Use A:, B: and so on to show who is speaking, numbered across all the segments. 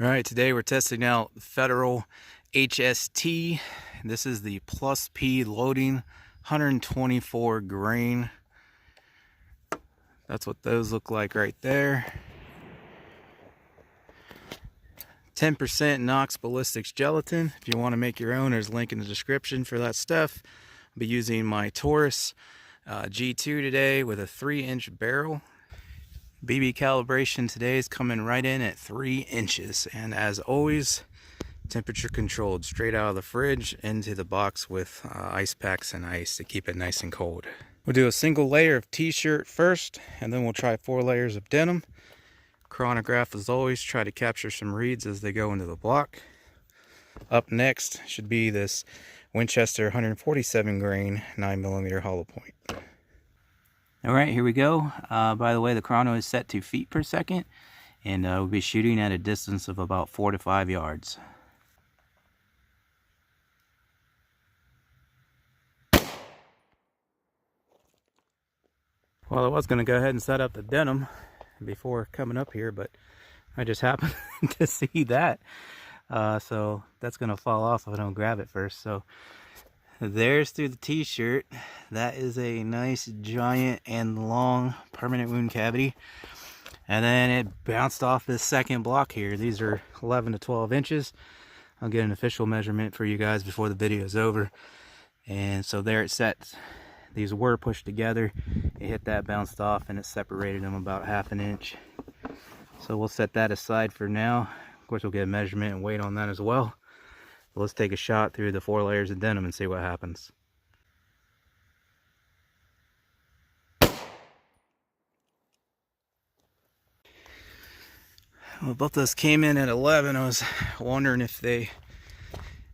A: All right, today we're testing out Federal HST. This is the Plus P loading, 124 grain. That's what those look like right there. 10% Knox Ballistics gelatin. If you want to make your own, there's a link in the description for that stuff. I'll be using my Taurus G2 today with a 3-inch barrel. BB calibration today is coming right in at 3 inches, and as always, temperature controlled, straight out of the fridge into the box with ice packs and ice to keep it nice and cold. We'll do a single layer of t-shirt first, and then we'll try 4 layers of denim. Chronograph, as always, try to capture some reads as they go into the block. Up next should be this Winchester 147 grain 9mm hollow point. All right, here we go. By the way, the chrono is set to feet per second, and we'll be shooting at a distance of about 4 to 5 yards. Well, I was going to go ahead and set up the denim before coming up here, but I just happened to see that. So that's going to fall off if I don't grab it first. So there's through the t-shirt. That is a nice giant and long permanent wound cavity, and then it bounced off this second block here. These are 11 to 12 inches. I'll get an official measurement for you guys before the video is over. And so there it sets. These were pushed together, it hit that, bounced off, and it separated them about 1/2 inch. So we'll set that aside for now. Of course, we'll get a measurement and weight on that as well. But let's take a shot through the 4 layers of denim and see what happens. Well, both those came in at 11. I was wondering if they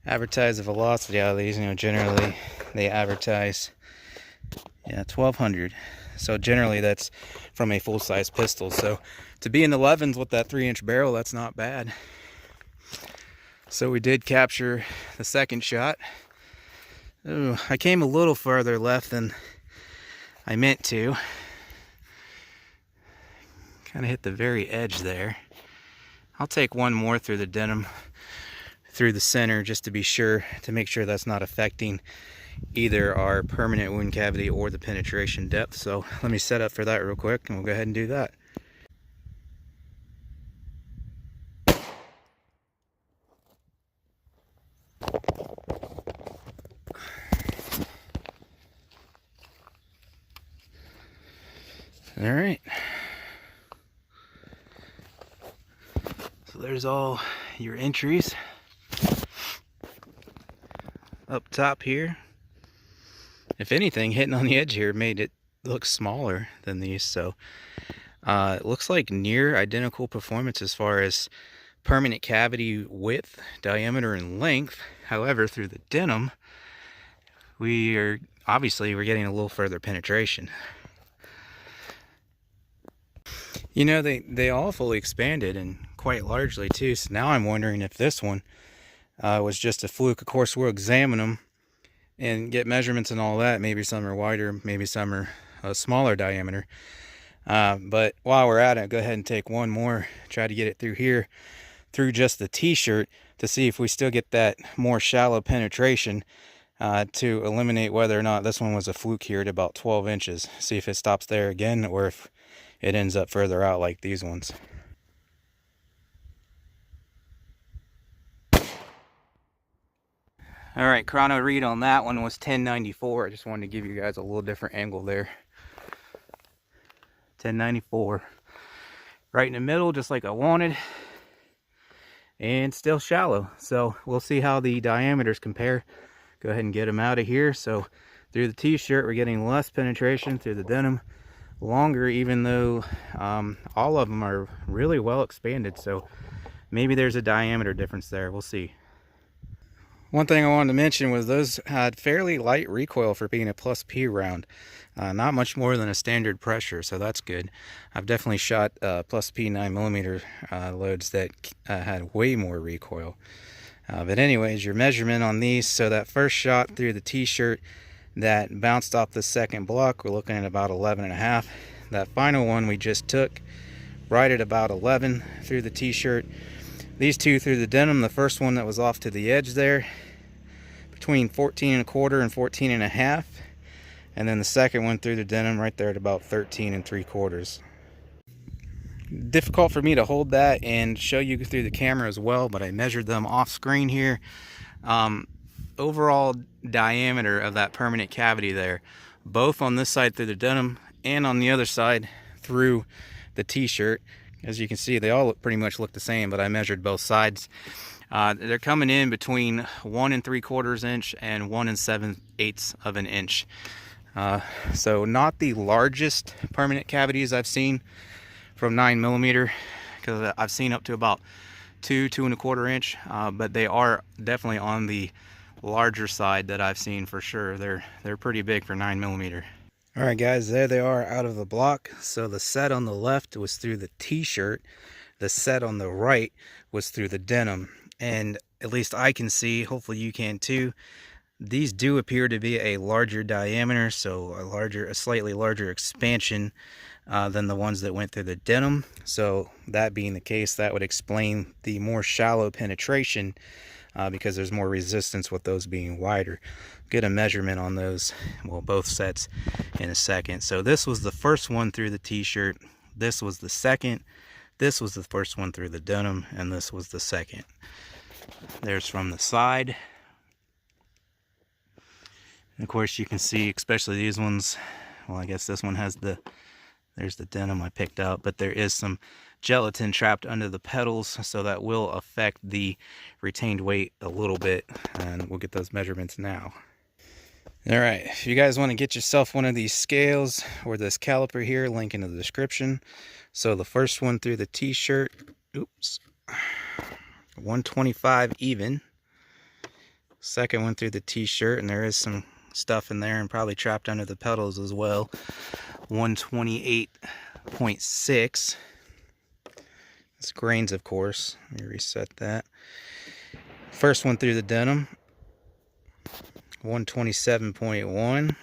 A: advertise the velocity out of these. You know, generally they advertise 1200. So generally that's from a full-size pistol. So to be in the 11s with that 3-inch barrel, that's not bad. So we did capture the second shot. Ooh, I came a little farther left than I meant to. Kind of hit the very edge there. I'll take one more through the denim, through the center, just to be sure, to make sure that's not affecting either our permanent wound cavity or the penetration depth. So let me set up for that real quick, and we'll go ahead and do that. All right. So there's all your entries up top here. If anything, hitting on the edge here made it look smaller than these. So it looks like near identical performance as far as permanent cavity width, diameter, and length. However, through the denim, we're getting a little further penetration. You know, they all fully expanded, and quite largely too. So now I'm wondering if this one was just a fluke. Of course, we'll examine them and get measurements and all that. Maybe some are wider, maybe some are a smaller diameter. But while we're at it, go ahead and take one more, try to get it through here, through just the t-shirt, to see if we still get that more shallow penetration, to eliminate whether or not this one was a fluke here at about 12 inches. See if it stops there again, or if it ends up further out like these ones. All right, chrono read on that one was 1094. I just wanted to give you guys a little different angle there. 1094. Right in the middle, just like I wanted. And still shallow. So we'll see how the diameters compare. Go ahead and get them out of here. So through the t-shirt, we're getting less penetration. Through the denim, longer, even though all of them are really well expanded. So maybe there's a diameter difference there. We'll see. One thing I wanted to mention was those had fairly light recoil for being a Plus P round. Not much more than a standard pressure, so that's good. I've definitely shot Plus P 9mm loads that had way more recoil. But anyways, your measurement on these, so that first shot through the t-shirt that bounced off the second block, we're looking at about 11.5. That final one we just took right at about 11 through the t-shirt. These two through the denim, the first one that was off to the edge there, between 14 1/4 and 14 1/2. And then the second one through the denim right there at about 13 3/4. Difficult for me to hold that and show you through the camera as well, but I measured them off screen here. Overall diameter of that permanent cavity there, both on this side through the denim and on the other side through the t-shirt. As you can see, they all pretty much look the same, but I measured both sides. They're coming in between 1 3/4 inch and 1 7/8 of an inch. So not the largest permanent cavities I've seen from 9mm, because I've seen up to about 2 1/4 inch, but they are definitely on the larger side that I've seen for sure. They're pretty big for 9mm. All right, guys, there they are out of the block. So the set on the left was through the t-shirt, the set on the right was through the denim, and at least I can see, hopefully you can too, these do appear to be a larger diameter, so a slightly larger expansion than the ones that went through the denim. So that being the case, that would explain the more shallow penetration, because there's more resistance with those being wider. Get a measurement on those, well, both sets, in a second. So this was the first one through the t-shirt, this was the second, this was the first one through the denim, and this was the second. There's from the side. And of course you can see, especially these ones, well, I guess this one has there's the denim I picked out, but there is some gelatin trapped under the petals, so that will affect the retained weight a little bit, and we'll get those measurements now. All right, if you guys want to get yourself one of these scales or this caliper here, link in the description. So the first one through the t-shirt, 125 even. Second one through the t-shirt, and there is some stuff in there and probably trapped under the petals as well, 128.6. It's grains, of course. Let me reset that. First one through the denim, 127.1.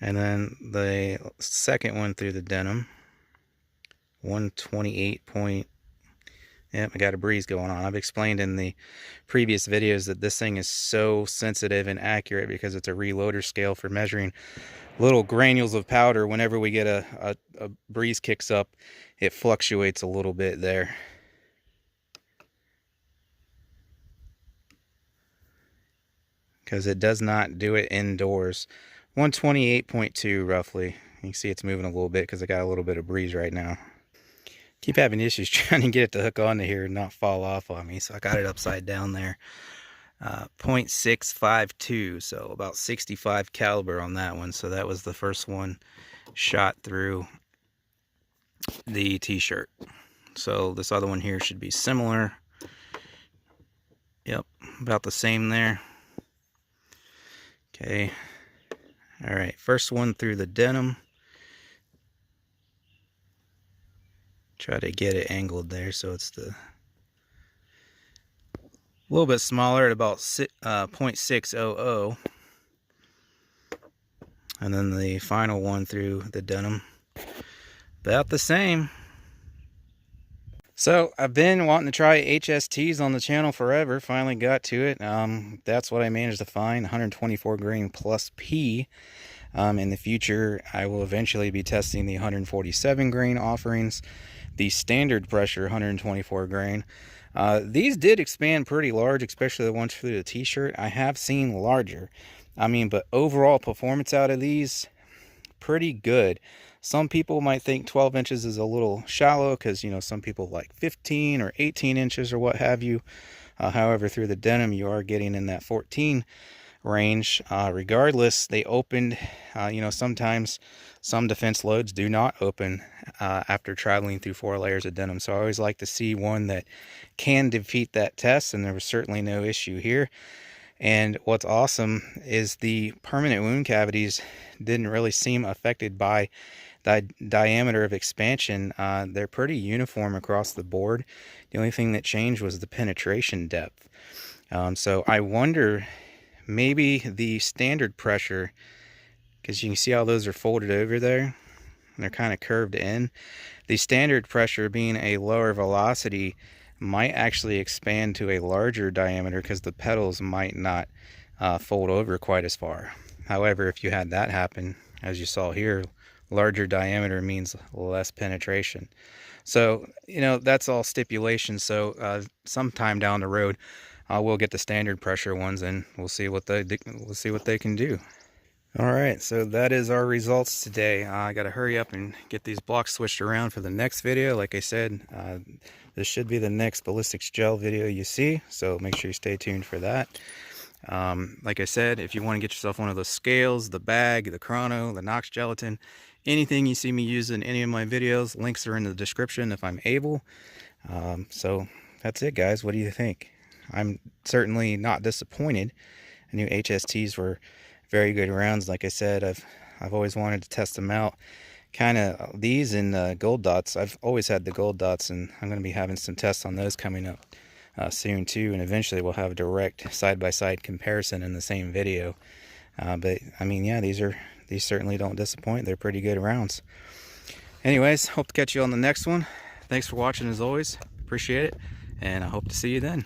A: And then the second one through the denim, 128. Yep, I got a breeze going on. I've explained in the previous videos that this thing is so sensitive and accurate because it's a reloader scale for measuring little granules of powder. Whenever we get a breeze kicks up, it fluctuates a little bit there. Because it does not do it indoors. 128.2 roughly. You can see it's moving a little bit because I got a little bit of breeze right now. Keep having issues trying to get it to hook onto here and not fall off on me, so I got it upside down there. 0.652, so about 65 caliber on that one. So that was the first one shot through the t-shirt. So this other one here should be similar. Yep, about the same there. Okay, all right, first one through the denim. Try to get it angled there so it's a little bit smaller at about 0.600. And then the final one through the denim, about the same. So I've been wanting to try HSTs on the channel forever. Finally got to it. That's what I managed to find, 124 grain plus P. In the future, I will eventually be testing the 147 grain offerings, the standard pressure 124 grain. These did expand pretty large, especially the ones through the t-shirt. I have seen larger. I mean, but overall performance out of these, pretty good. Some people might think 12 inches is a little shallow because, you know, some people like 15 or 18 inches or what have you. However, through the denim, you are getting in that 14 range. Regardless, they opened, you know, sometimes some defense loads do not open after traveling through 4 layers of denim. So I always like to see one that can defeat that test, and there was certainly no issue here. And what's awesome is the permanent wound cavities didn't really seem affected by the diameter of expansion. They're pretty uniform across the board. The only thing that changed was the penetration depth. So I wonder, maybe the standard pressure, because you can see how those are folded over there, and they're kind of curved in. The standard pressure, being a lower velocity, might actually expand to a larger diameter because the petals might not fold over quite as far. However, if you had that happen, as you saw here, larger diameter means less penetration. So, you know, that's all stipulation. So sometime down the road, we'll get the standard pressure ones, and we'll see what they can do. All right, so that is our results today. I got to hurry up and get these blocks switched around for the next video. Like I said, this should be the next ballistics gel video you see, so make sure you stay tuned for that. Like I said, if you want to get yourself one of those scales, the bag, the chrono, the Knox gelatin, anything you see me use in any of my videos, links are in the description if I'm able. So that's it, guys. What do you think? I'm certainly not disappointed. I knew HSTs were very good rounds. Like I said, I've always wanted to test them out. Kind of these and gold dots. I've always had the gold dots, and I'm going to be having some tests on those coming up soon too, and eventually we'll have a direct side-by-side comparison in the same video. But I mean, yeah, these certainly don't disappoint. They're pretty good rounds. Anyways, hope to catch you on the next one. Thanks for watching as always. Appreciate it, and I hope to see you then.